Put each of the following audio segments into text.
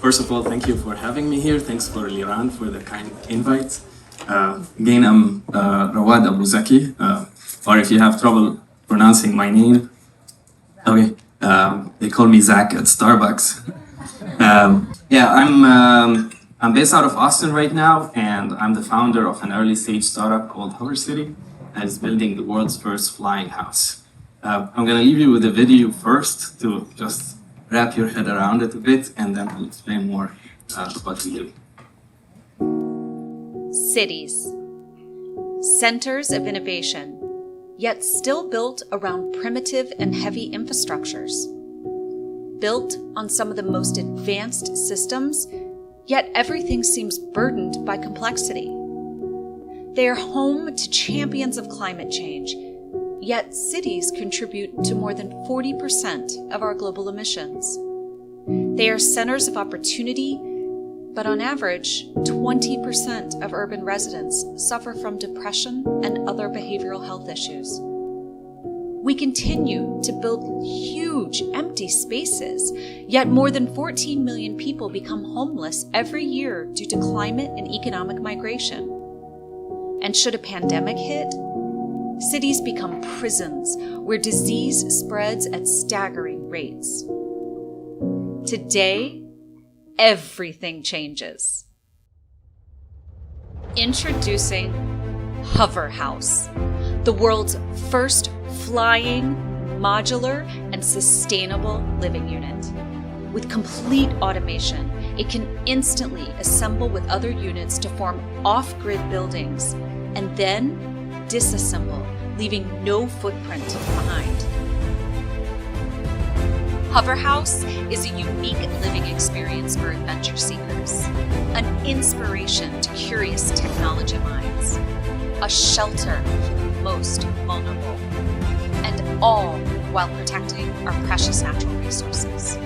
First of all, thank you for having me here. Thanks for Liran for the kind invite. Again, I'm Rawad Abou Zaki, or if you have trouble pronouncing my name, okay, they call me Zach at Starbucks. I'm based out of Austin right now, and I'm the founder of an early stage startup called Hover City, that is building the world's first flying house. I'm going to leave you with a video first to just wrap your head around it a bit, and then I'll explain more what we do. Cities, centers of innovation, yet still built around primitive and heavy infrastructures. Built on some of the most advanced systems, yet everything seems burdened by complexity. They are home to champions of climate change, yet cities contribute to more than 40% of our global emissions. They are centers of opportunity, but on average, 20% of urban residents suffer from depression and other behavioral health issues. We continue to build huge empty spaces, yet more than 14 million people become homeless every year due to climate and economic migration. And should a pandemic hit, cities become prisons where disease spreads at staggering rates. Today, everything changes. Introducing Hover House, the world's first flying, modular, and sustainable living unit. With complete automation, it can instantly assemble with other units to form off-grid buildings and then disassemble, leaving no footprint behind. Hover House is a unique living experience for adventure seekers, an inspiration to curious technology minds, a shelter for the most vulnerable, and all while protecting our precious natural resources.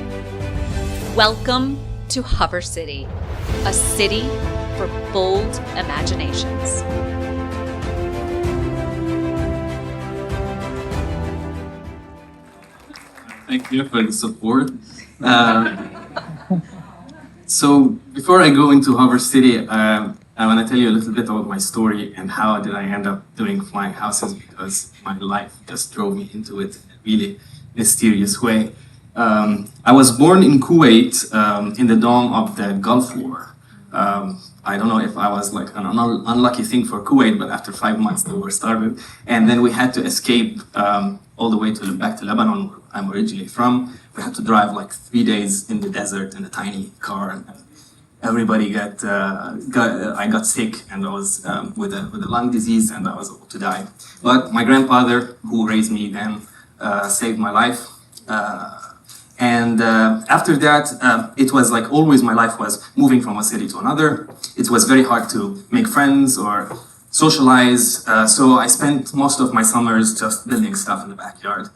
Welcome to Hover City, a city for bold imaginations. Thank you for the support. So before I go into Hover City, I want to tell you a little bit about my story and how did I end up doing flying houses, because my life just drove me into it in a really mysterious way. I was born in Kuwait in the dawn of the Gulf War. I don't know if I was like an unlucky thing for Kuwait, but after 5 months the war started, and then we had to escape all the way back to Lebanon, where I'm originally from. We had to drive like 3 days in the desert in a tiny car, and everybody I got sick, and I was with a lung disease, and I was about to die. But my grandfather, who raised me then, saved my life. After that, it was like always my life was moving from a city to another. It was very hard to make friends or socialize. So I spent most of my summers just building stuff in the backyard.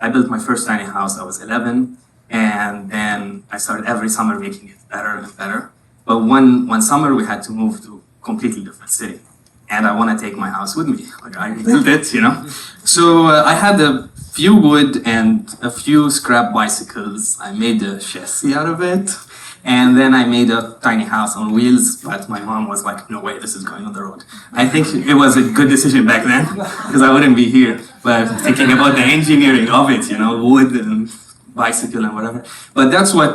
I built my first tiny house, I was 11. And then I started every summer making it better and better. But one summer we had to move to a completely different city. And I want to take my house with me. Like I built it, you know. So I had a few wood and a few scrap bicycles. I made a chassis out of it. And then I made a tiny house on wheels, but my mom was like, no way, this is going on the road. I think it was a good decision back then, because I wouldn't be here. But thinking about the engineering of it, you know, wood and bicycle and whatever. But that's what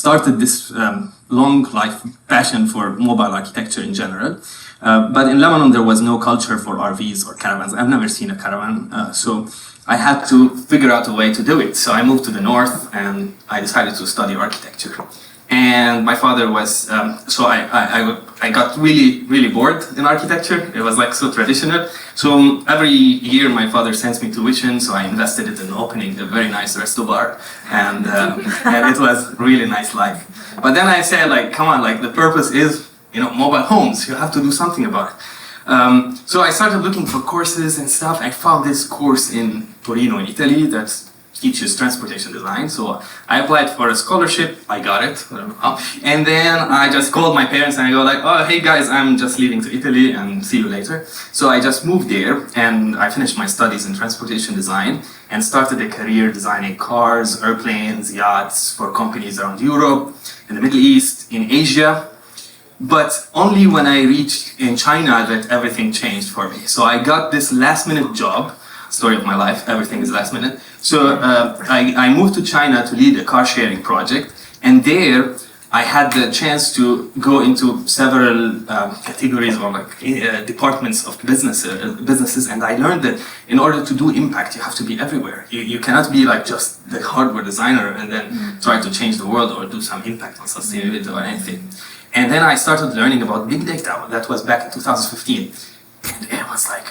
started this long life passion for mobile architecture in general. But in Lebanon, there was no culture for RVs or caravans. I've never seen a caravan. So I had to figure out a way to do it. So I moved to the north and I decided to study architecture. And my father was, I got really bored in architecture. It was like so traditional. So every year my father sends me tuition, so I invested it in opening a very nice resto bar. And it was really nice life. But then I said, like, come on, like the purpose is, you know, mobile homes. You have to do something about it. So I started looking for courses and stuff. I found this course in Torino, in Italy, that's teaches transportation design. So I applied for a scholarship, I got it, and then I just called my parents and I go like, oh, hey guys, I'm just leaving to Italy and see you later. So I just moved there and I finished my studies in transportation design and started a career designing cars, airplanes, yachts for companies around Europe, in the Middle East, in Asia. But only when I reached in China that everything changed for me. So I got this last minute job, story of my life, everything is last minute. So I moved to China to lead a car sharing project, and there I had the chance to go into several categories or like departments of businesses, and I learned that in order to do impact, you have to be everywhere. You cannot be like just the hardware designer and then try to change the world or do some impact on sustainability or anything. And then I started learning about big data. That was back in 2015, and it was like,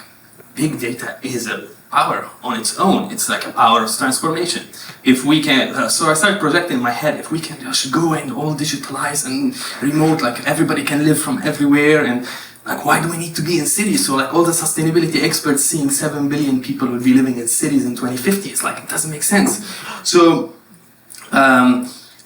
big data is a power on its own. It's like a power of transformation. If we can, so I started projecting in my head, if we can just go and all digitalize and remote, like everybody can live from everywhere, and like why do we need to be in cities? So like all the sustainability experts seeing 7 billion people will be living in cities in 2050. It's like, it doesn't make sense. So,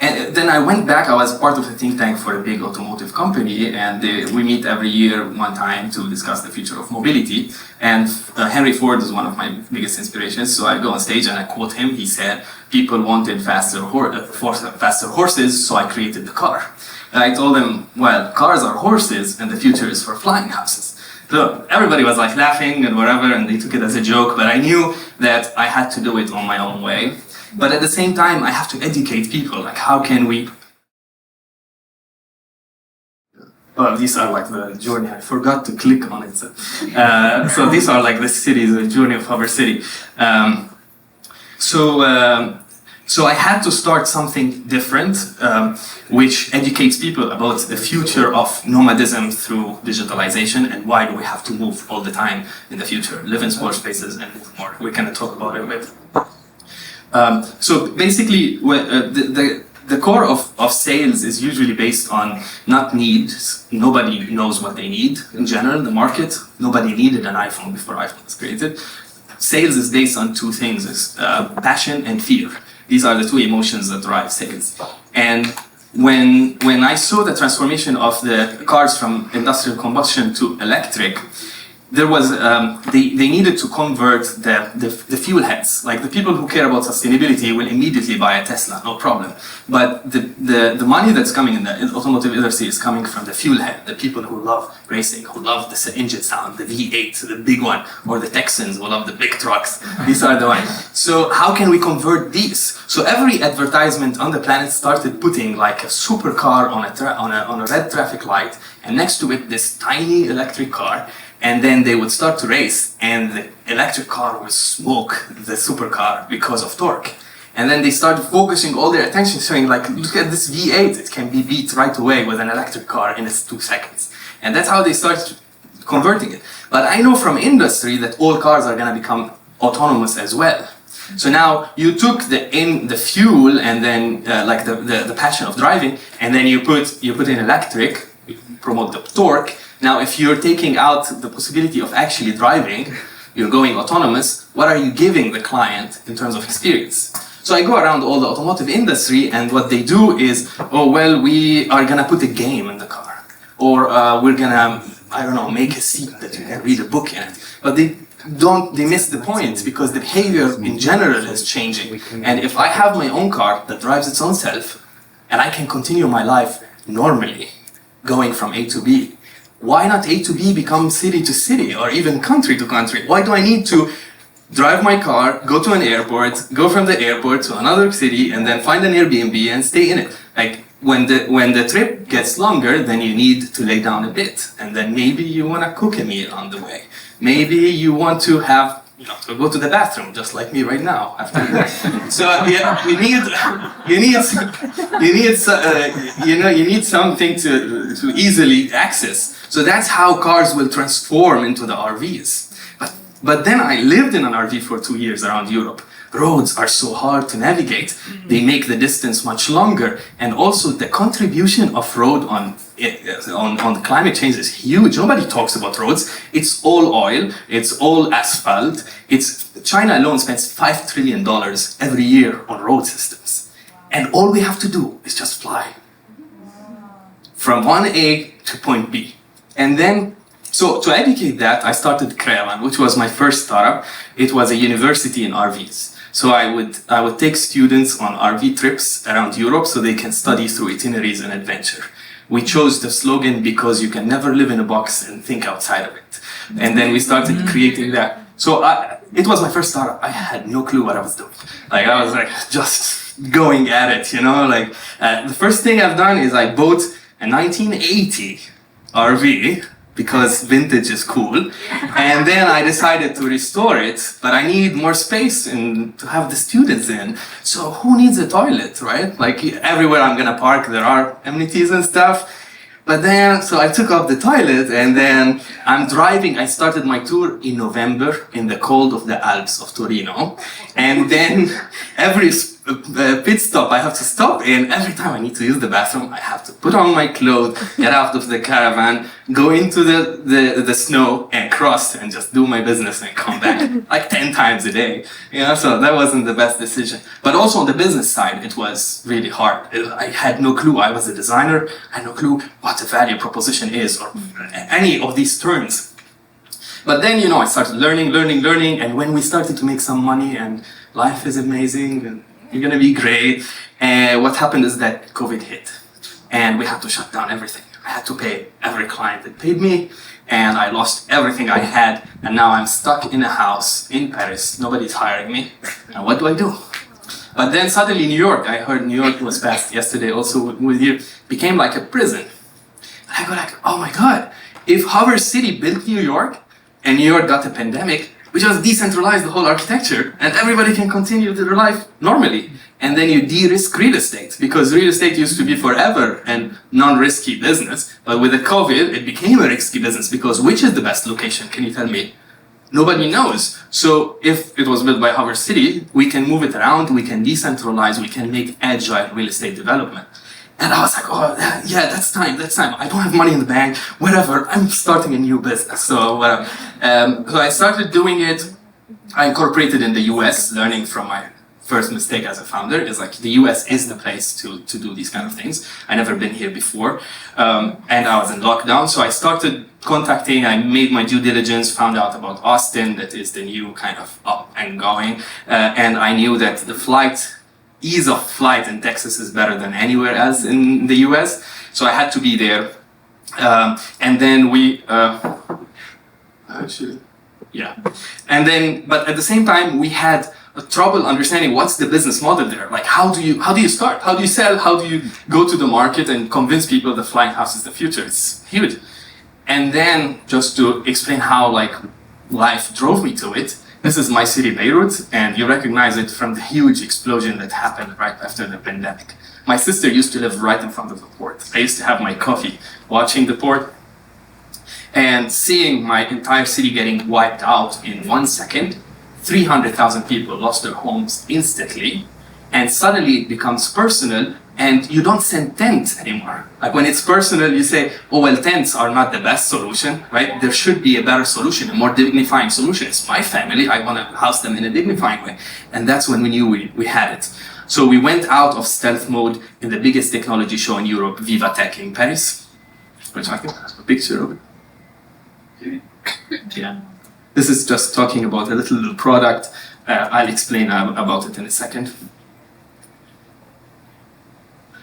and then I went back, I was part of the think tank for a big automotive company, and we meet every year one time to discuss the future of mobility. And Henry Ford is one of my biggest inspirations, so I go on stage and I quote him. He said, people wanted faster horses, so I created the car. And I told him, well, cars are horses and the future is for flying houses. So everybody was like laughing and whatever, and they took it as a joke, but I knew that I had to do it on my own way. But at the same time, I have to educate people, like how can we... Well, these are like the journey, I forgot to click on it. So these are like the cities, the journey of our city. So I had to start something different, which educates people about the future of nomadism through digitalization and why do we have to move all the time in the future, live in small spaces and move more. We can talk about it a bit. So basically, the core of sales is usually based on not needs. Nobody knows what they need in general, the market. Nobody needed an iPhone before iPhone was created. Sales is based on two things, passion and fear. These are the two emotions that drive sales. And when I saw the transformation of the cars from industrial combustion to electric, there was they needed to convert the fuel heads. Like the people who care about sustainability will immediately buy a Tesla, no problem. But the money that's coming in the automotive industry is coming from the fuel head, the people who love racing, who love the engine sound, the V8, the big one, or the Texans who love the big trucks. These are the ones. So how can we convert these? So every advertisement on the planet started putting like a supercar on a red traffic light, and next to it this tiny electric car. And then they would start to race, and the electric car would smoke the supercar because of torque. And then they started focusing all their attention, showing like, look at this V8, it can be beat right away with an electric car in 2 seconds. And that's how they started converting it. But I know from industry that all cars are going to become autonomous as well. So now you took the fuel and then like the passion of driving, and then you put in electric, you promote the torque. Now, if you're taking out the possibility of actually driving, you're going autonomous, what are you giving the client in terms of experience? So I go around all the automotive industry, and what they do is, oh, well, we are gonna put a game in the car. Or we're gonna, I don't know, make a seat that you can read a book in it. But they miss the point, because the behavior in general is changing. And if I have my own car that drives its own self, and I can continue my life normally, going from A to B, why not A to B become city to city or even country to country? Why do I need to drive my car, go to an airport, go from the airport to another city, and then find an Airbnb and stay in it? Like when the trip gets longer, then you need to lay down a bit, and then maybe you want to cook a meal on the way. Maybe you want to have, to go to the bathroom, just like me right now. After so yeah, you need something to easily access. So that's how cars will transform into the RVs. But then I lived in an RV for 2 years around Europe. roads are so hard to navigate. They make the distance much longer. And also the contribution of road on climate change is huge. Nobody talks about roads. It's all oil. It's all asphalt. China alone spends $5 trillion every year on road systems. And all we have to do is just fly from point A to point B. And then, so to educate that, I started Rawad, which was my first startup. It was a university in RVs. So I would take students on RV trips around Europe so they can study through itineraries and adventure. We chose the slogan because you can never live in a box and think outside of it. And then we started creating that. So it was my first startup. I had no clue what I was doing. Like I was like just going at it, you know. Like the first thing I've done is I bought a 1980 RV because vintage is cool. And then I decided to restore it, but I need more space and to have the students in. So who needs a toilet, right? Like everywhere I'm gonna park, there are amenities and stuff. But then, so I took off the toilet and then I'm driving. I started my tour in November in the cold of the Alps of Torino. And then every pit stop I have to stop in, every time I need to use the bathroom, I have to put on my clothes, get out of the caravan, go into the snow and cross and just do my business and come back like 10 times a day. You know, so that wasn't the best decision. But also on the business side, it was really hard. I had no clue. I was a designer. I had no clue what a value proposition is or any of these terms. But then, you know, I started learning. And when we started to make some money and life is amazing and you're gonna be great. And what happened is that COVID hit and we had to shut down everything. I had to pay every client that paid me and I lost everything I had. And now I'm stuck in a house in Paris. Nobody's hiring me. And what do? But then suddenly New York, I heard New York was passed yesterday also with you, became like a prison. And I go like, oh my God, if Harbor City built New York and New York got a pandemic, we just decentralize the whole architecture and everybody can continue their life normally. And then you de-risk real estate because real estate used to be forever and non-risky business. But with the COVID, it became a risky business because which is the best location? Can you tell me? Nobody knows. So if it was built by Harbor City, we can move it around, we can decentralize, we can make agile real estate development. And I was like, oh, yeah, that's time. I don't have money in the bank, whatever. I'm starting a new business. So I started doing it. I incorporated in the US, learning from my first mistake as a founder is like the US is the place to do these kind of things. I never been here before. And I was in lockdown. So I started contacting, I made my due diligence, found out about Austin, that is the new kind of up and going. And I knew that the ease of flight in Texas is better than anywhere else in the US. So I had to be there. And then but at the same time, we had trouble understanding what's the business model there. Like, how do you start? How do you sell? How do you go to the market and convince people that flying house is the future? It's huge. And then just to explain how like life drove me to it, this is my city, Beirut, and you recognize it from the huge explosion that happened right after the pandemic. My sister used to live right in front of the port. I used to have my coffee watching the port and seeing my entire city getting wiped out in 1 second. 300,000 people lost their homes instantly, and suddenly it becomes personal and you don't send tents anymore. Like when it's personal, you say, oh, well, tents are not the best solution, right? There should be a better solution, a more dignifying solution. It's my family, I want to house them in a dignifying way. And that's when we knew we had it. So we went out of stealth mode in the biggest technology show in Europe, Viva Tech in Paris, which I think has a picture of it. Yeah. This is just talking about a little product. I'll explain about it in a second.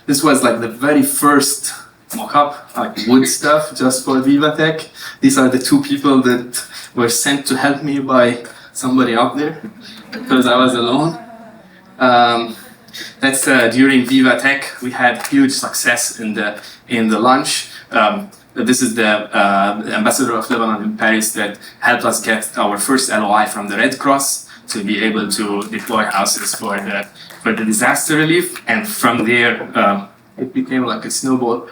This was like the very first mock-up, like wood stuff, just for Viva Tech. These are the two people that were sent to help me by somebody out there, because I was alone. That's during Viva Tech. We had huge success in the launch. This is the ambassador of Lebanon in Paris that helped us get our first LOI from the Red Cross to be able to deploy houses for the disaster relief. And from there, it became like a snowball.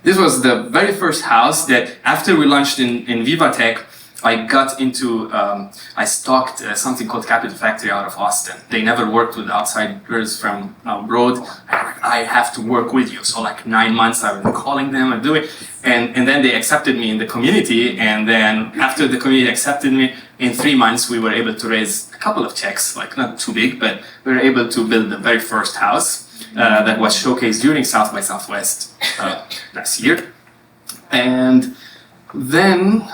This was the very first house that after we launched in Viva Tech, I got into, I stocked something called Capital Factory out of Austin. They never worked with outsiders from abroad. I have to work with you. So like 9 months I've been calling them and doing, and then they accepted me in the community. And then after the community accepted me, in 3 months we were able to raise a couple of checks, like not too big, but we were able to build the very first house that was showcased during South by Southwest last year. And then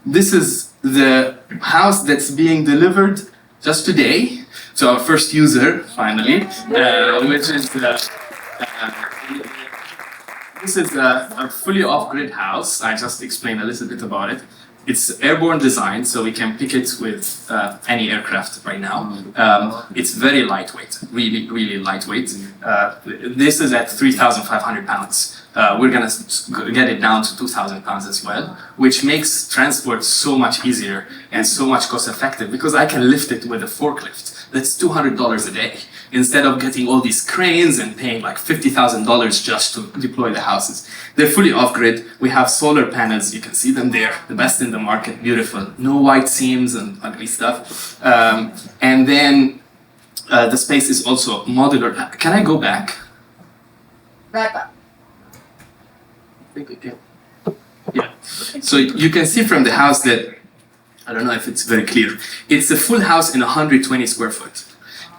this is the house that's being delivered just today. So our first user, finally, which is this is a fully off-grid house. I just explained a little bit about it. It's airborne design, so we can pick it with any aircraft right now. It's very lightweight, really, really lightweight. This is at 3,500 pounds. We're gonna get it down to 2,000 pounds as well, which makes transport so much easier and so much cost effective because I can lift it with a forklift. That's $200 a day instead of getting all these cranes and paying like $50,000 just to deploy the houses. They're fully off-grid. We have solar panels. You can see them there, the best in the market, beautiful. No white seams and ugly stuff. And then the space is also modular. Can I go back? Back up. I think we can. Yeah. So you can see from the house that, I don't know if it's very clear, it's a full house in 120 square foot.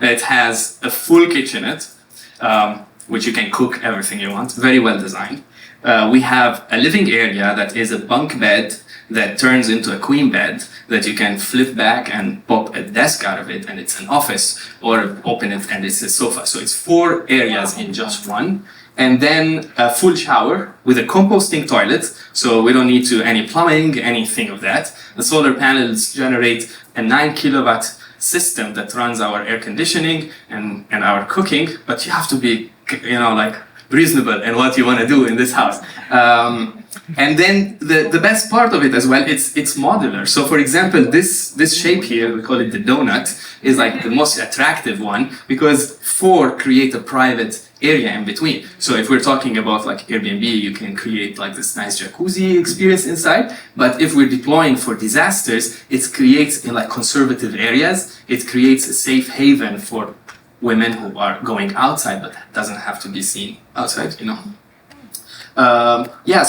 It has a full kitchenette, which you can cook everything you want, very well designed. We have a living area that is a bunk bed that turns into a queen bed that you can flip back and pop a desk out of it and it's an office, or open it and it's a sofa. So it's 4 areas in just one. And then a full shower with a composting toilet, so we don't need any plumbing, anything of that. The solar panels generate a 9 kilowatt system that runs our air conditioning and our cooking, but you have to be, like reasonable in what you want to do in this house. And then the best part of it as well, it's modular. So for example, this shape here, we call it the donut, is like the most attractive one because 4 create a private area in between. So if we're talking about like Airbnb, you can create like this nice jacuzzi experience inside. But if we're deploying for disasters, it creates in like conservative areas. It creates a safe haven for women who are going outside, but doesn't have to be seen outside,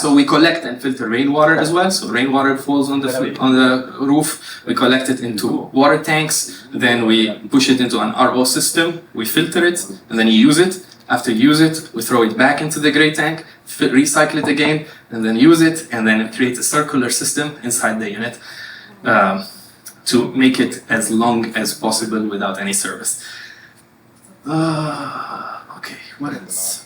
so we collect and filter rainwater as well. So rainwater falls on the roof. We collect it into water tanks. Then we push it into an RO system. We filter it and then you use it. After you use it, we throw it back into the gray tank, recycle it again, and then use it, and then create a circular system inside the unit to make it as long as possible without any service. Okay, what else?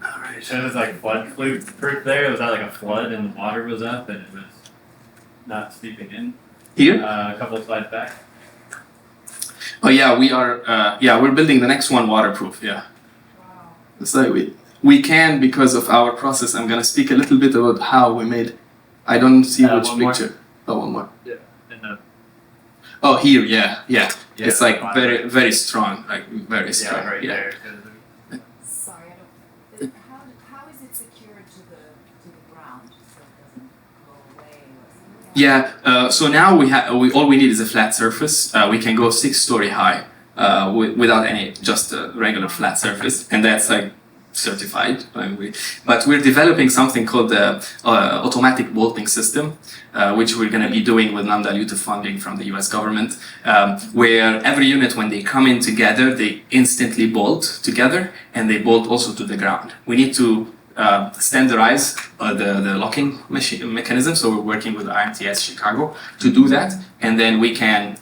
Alright. So it was like flood proof there? Was that like a flood and the water was up and it was not seeping in? Here? A couple of slides back. Oh yeah, we're building the next one waterproof, yeah. Wow. It's like we can because of our process. I'm gonna speak a little bit about how we made. I don't see which picture. Oh, one more. Yeah. And Oh, here, yeah. It's like very, very strong, like very strong. Yeah, right there. Sorry, I don't. How is it secured to the ground so it doesn't go away or something? Yeah. So now all we need is a flat surface. We can go 6-story high without just a regular flat surface, and that's like certified. But we're developing something called the automatic bolting system, which we're going to be doing with non-dilutive funding from the US government, where every unit, when they come in together, they instantly bolt together and they bolt also to the ground. We need to standardize the locking mechanism, so we're working with IMTS Chicago to do that, and then we can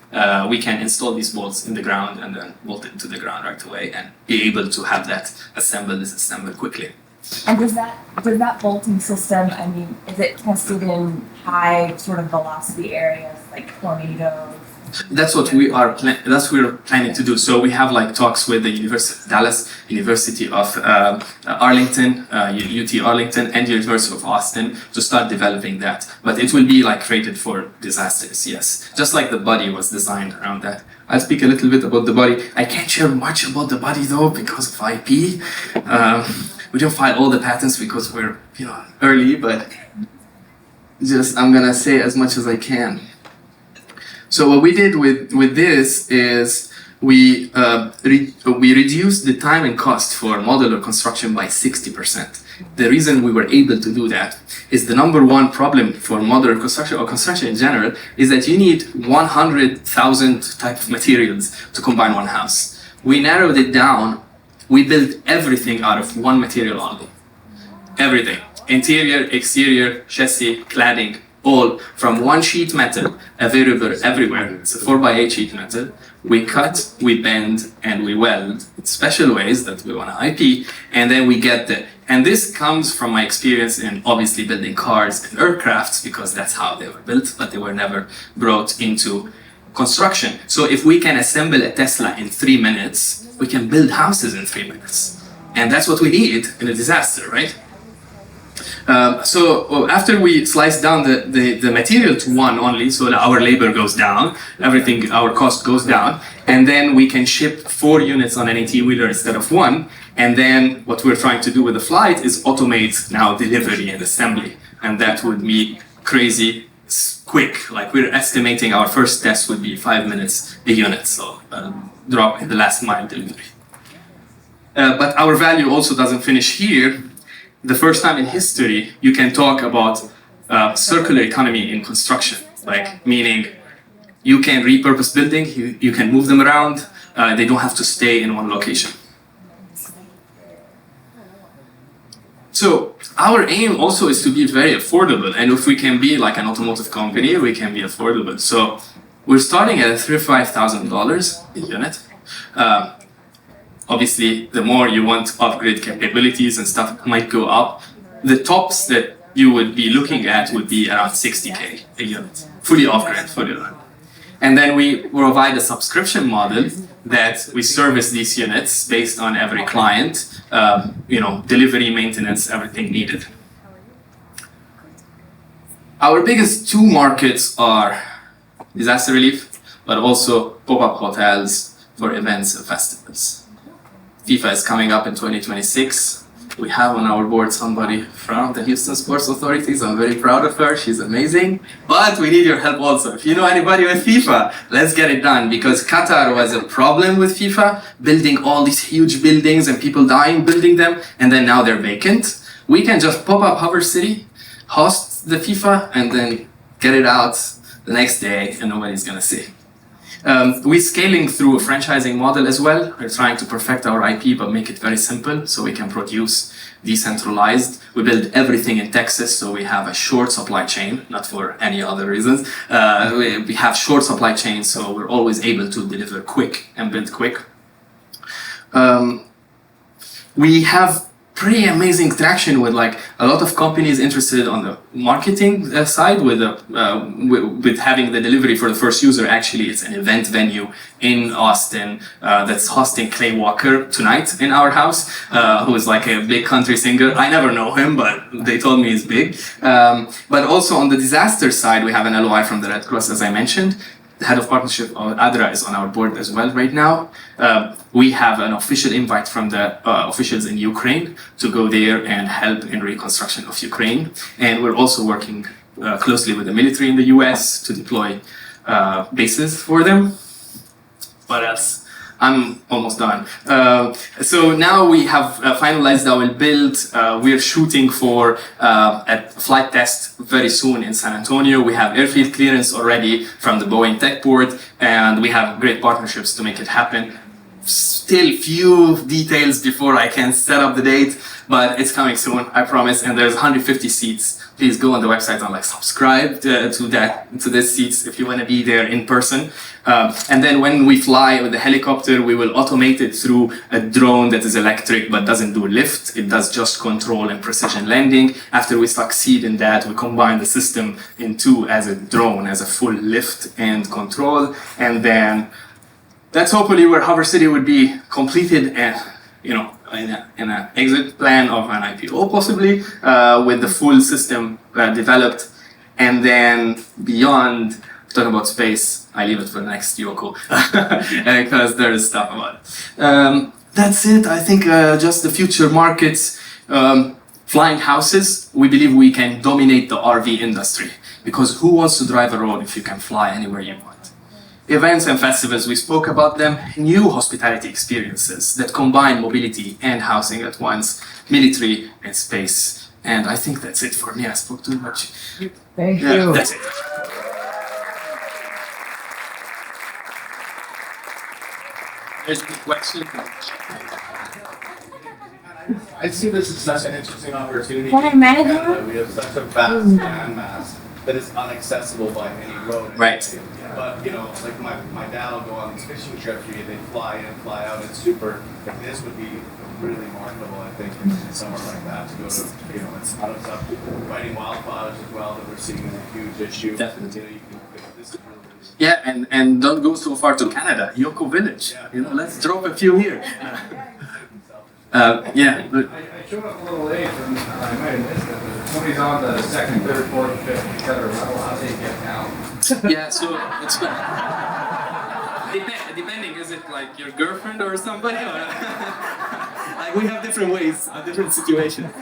install these bolts in the ground and then bolt it to the ground right away and be able to have that disassembled quickly. And does that bolting system, I mean, is it tested in high sort of velocity areas like tornadoes? That's what we're planning to do. So we have like talks with the Dallas University of Arlington, UT Arlington, and University of Austin to start developing that. But it will be like rated for disasters, yes. Just like the body was designed around that. I'll speak a little bit about the body. I can't share much about the body though because of IP. We didn't file all the patents because we're early, but I'm gonna say as much as I can. So what we did with this is we reduced the time and cost for modular construction by 60%. The reason we were able to do that is the number one problem for modular construction or construction in general is that you need 100,000 type of materials to combine one house. We narrowed it down. We built everything out of one material only. Everything. Interior, exterior, chassis, cladding, all from one sheet metal available everywhere. It's a 4x8 sheet metal. We cut, we bend, and we weld in special ways that we want to IP, and then we get the. And this comes from my experience in obviously building cars and aircrafts, because that's how they were built, but they were never brought into construction. So if we can assemble a Tesla in 3 minutes, we can build houses in 3 minutes. And that's what we need in a disaster, right? So after we slice down the material to one only, so that our labor goes down, everything, our cost goes down, and then we can ship 4 units on an 18-wheeler instead of 1. And then what we're trying to do with the flight is automate now delivery and assembly. And that would be crazy quick. Like, we're estimating our first test would be 5 minutes a unit, so drop in the last mile delivery. But our value also doesn't finish here. The first time in history, you can talk about circular economy in construction, like meaning you can repurpose buildings, you can move them around, they don't have to stay in one location. So our aim also is to be very affordable, and if we can be like an automotive company, we can be affordable. So we're starting at $35,000 a unit. Obviously, the more you want upgrade capabilities and stuff might go up. The tops that you would be looking at would be around 60K a unit, fully off-grid, fully run. And then we provide a subscription model that we service these units based on every client, delivery, maintenance, everything needed. Our biggest 2 markets are disaster relief, but also pop-up hotels for events and festivals. FIFA is coming up in 2026. We have on our board somebody from the Houston Sports Authorities. I'm very proud of her. She's amazing. But we need your help also. If you know anybody with FIFA, let's get it done, because Qatar was a problem with FIFA, building all these huge buildings and people dying building them, and then now they're vacant. We can just pop up Hover City, host the FIFA, and then get it out the next day and nobody's gonna see. We're scaling through a franchising model as well. We're trying to perfect our IP but make it very simple so we can produce decentralized. We build everything in Texas, so we have a short supply chain, not for any other reasons. We have short supply chain, so we're always able to deliver quick and build quick. We have pretty amazing traction with like a lot of companies interested on the marketing side with having the delivery for the first user. Actually, it's an event venue in Austin that's hosting Clay Walker tonight in our house, who is like a big country singer. I never know him, but they told me he's big. But also on the disaster side, we have an LOI from the Red Cross, as I mentioned. The head of partnership, Adra, is on our board as well right now. We have an official invite from the officials in Ukraine to go there and help in reconstruction of Ukraine. And we're also working closely with the military in the US to deploy bases for them. What else? I'm almost done. So now we have finalized our build. We're shooting for a flight test very soon in San Antonio. We have airfield clearance already from the Boeing Tech Board, and we have great partnerships to make it happen. Still few details before I can set up the date, but it's coming soon, I promise. And there's 150 seats. Please go on the website and subscribe to these seats if you want to be there in person. And then when we fly with the helicopter, we will automate it through a drone that is electric but doesn't do lift. It does just control and precision landing. After we succeed in that, we combine the system in 2 as a drone, as a full lift and control. And then that's hopefully where Hover City would be completed and, in an exit plan of an IPO possibly, with the full system developed. And then beyond, talking about space, I leave it for the next Yoko, because there is stuff about it. That's it. I think just the future markets. Flying houses, we believe we can dominate the RV industry because who wants to drive a road if you can fly anywhere you want? Events and festivals, we spoke about them, new hospitality experiences that combine mobility and housing at once, military and space. And I think that's it for me. I spoke too much. Thank you. That's it. There's a question. I see this as such an interesting opportunity. Can I manage it? We have such a vast landmass that is inaccessible by any road. Right. But, you know, like my dad will go on these fishing trips where they fly in, fly out. It's super. Like, this would be really marketable, I think, in somewhere like that to go to. You know, it's not up fighting wildfires as well that we're seeing is a huge issue. Definitely. You know, you can. This is really. Yeah, and don't go so far to Canada, Yoko Village. You know, let's drop a few here. Yeah. I showed up a little late and I might have missed it, but somebody's on the second, third, fourth, fifth, etc. level. How do they get down? Yeah, so it's depending, is it like your girlfriend or somebody? Or like we have different ways, different situations.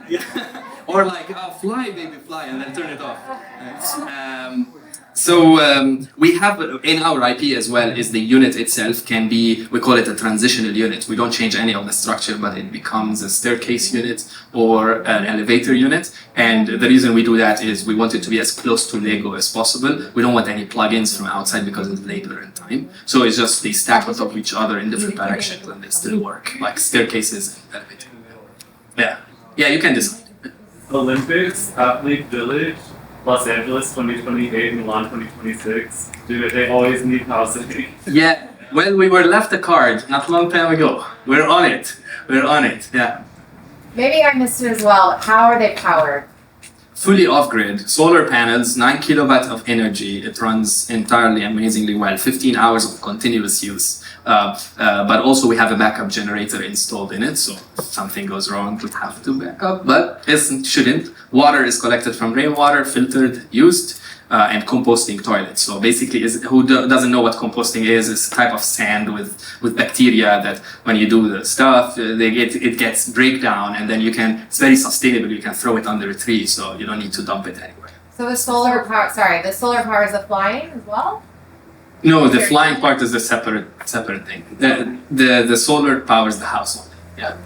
Yeah. Or like, fly baby fly and then turn it off. We have in our IP as well is the unit itself can be, we call it a transitional unit. We don't change any of the structure, but it becomes a staircase unit or an elevator unit. And the reason we do that is we want it to be as close to Lego as possible. We don't want any plugins from outside because it's labor and time. So it's just they stack on top of each other in different directions and they still work, like staircases and elevator. Yeah, yeah, you can decide. Olympics, Athlete Village, Los Angeles 2028, Milan 2026. Do they always need housing? Yeah, well, we were left a card not a long time ago. We're on it. We're on it, yeah. Maybe I missed it as well. How are they powered? Fully off-grid, solar panels, 9 kilowatt of energy. It runs entirely amazingly well, 15 hours of continuous use. But also we have a backup generator installed in it, so if something goes wrong, it would have to back up, but it shouldn't. Water is collected from rainwater, filtered, used, and composting toilets. So basically, doesn't know what composting is? It's a type of sand with bacteria that when you do the stuff, it gets breakdown, and then it's very sustainable. You can throw it under a tree, so you don't need to dump it anywhere. So the solar power is the flying as well? No, the flying part is a separate thing. The solar powers the house only. Yeah.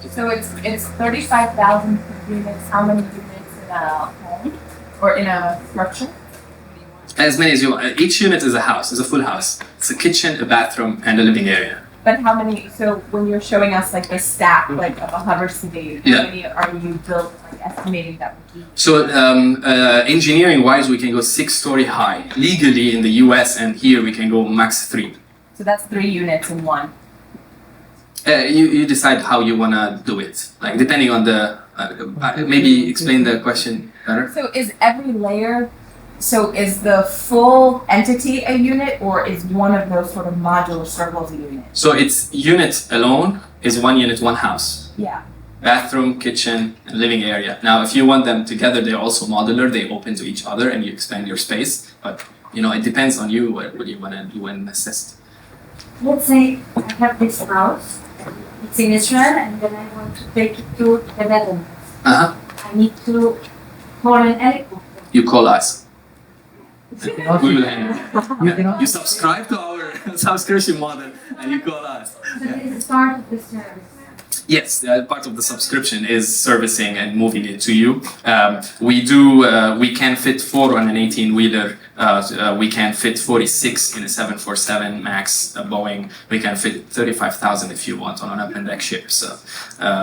So it's 35,000 units. How many units in a home or in a structure? As many as you want. Each unit is a house, is a full house. It's a kitchen, a bathroom, and a living area. But how many? So when you're showing us like the stack like of a hover city, how many are you built? Like estimating that would be? So engineering-wise, we can go 6-story high. Legally in the US and here we can go max 3. So that's 3 units in one. You decide how you wanna do it. Like depending on the maybe explain the question better. So is every layer? So is the full entity a unit, or is one of those sort of modular circles a unit? So it's unit alone is 1 unit, 1 house. Yeah. Bathroom, kitchen, and living area. Now, if you want them together, they're also modular. They open to each other, and you expand your space. But it depends on you what you want to do and assist. Let's say I have this house. It's in Israel, and then I want to take it to the Netherlands. I need to call an helicopter. You call us. You subscribe to our subscription model and you call us. So this is part of the service. Yes, part of the subscription is servicing and moving it to you. We can fit 4 on an 18-wheeler. We can fit 46 in a 747 MAX Boeing. We can fit 35,000 if you want on an up-and-deck ship. So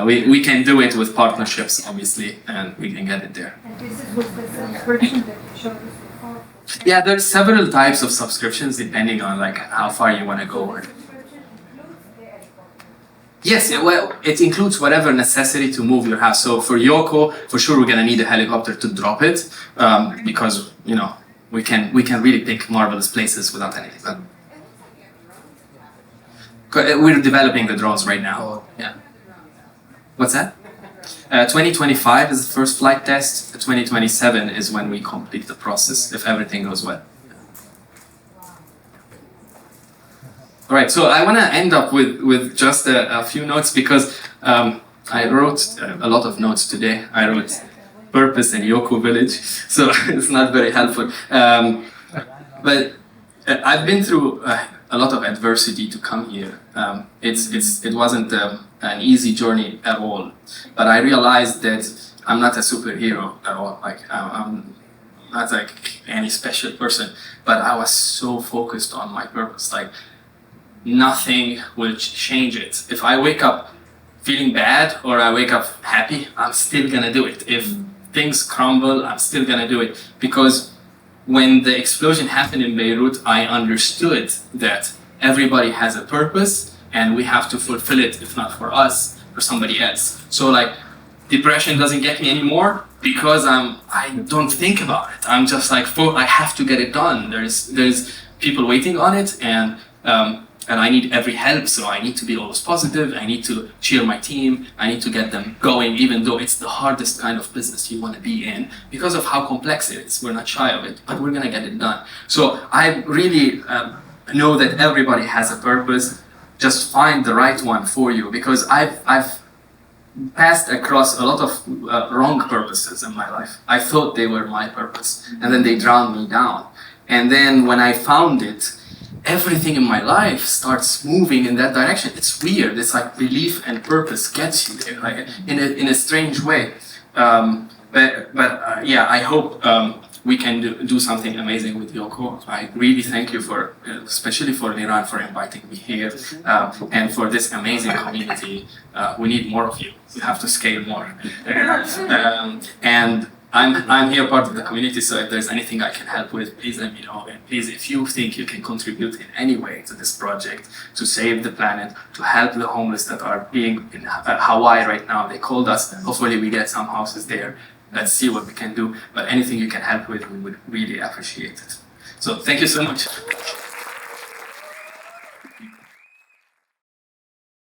we can do it with partnerships, obviously, and we can get it there. And this is with the subscription that you showed us before. Yeah, there's several types of subscriptions depending on like how far you want to go. Yes, well, it includes whatever necessity to move your house. So for Yoko, for sure, we're gonna need a helicopter to drop it because we can really pick marvelous places without anything. But we're developing the drones right now. Yeah. What's that? 2025 is the first flight test. 2027 is when we complete the process if everything goes well. All right, so I want to end up with just a few notes because I wrote a lot of notes today. I wrote purpose in Yoko village, so it's not very helpful. But I've been through a lot of adversity to come here. It wasn't an easy journey at all, but I realized that I'm not a superhero at all. Like I'm not like any special person, but I was so focused on my purpose. Like nothing will change it. If I wake up feeling bad or I wake up happy, I'm still gonna do it. If things crumble, I'm still gonna do it. Because when the explosion happened in Beirut, I understood that everybody has a purpose and we have to fulfill it, if not for us, for somebody else. So like, depression doesn't get me anymore because I don't think about it. I'm just like, I have to get it done. There's people waiting on it, and I need every help, so I need to be always positive. I need to cheer my team. I need to get them going, even though it's the hardest kind of business you want to be in because of how complex it is. We're not shy of it, but we're gonna get it done. So I really know that everybody has a purpose. Just find the right one for you, because I've passed across a lot of wrong purposes in my life. I thought they were my purpose, and then they drowned me down. And then when I found it, everything in my life starts moving in that direction. It's weird. It's like belief and purpose gets you there, like in a strange way. But yeah, I hope we can do something amazing with Yoko. I really thank you for, especially for Iran, for inviting me here, and for this amazing community. We need more of you. We have to scale more. And I'm here part of the community, so if there's anything I can help with, please let me know. And please, if you think you can contribute in any way to this project, to save the planet, to help the homeless that are being in Hawaii right now, they called us. Hopefully we get some houses there. Let's see what we can do. But anything you can help with, we would really appreciate it. So thank you so much.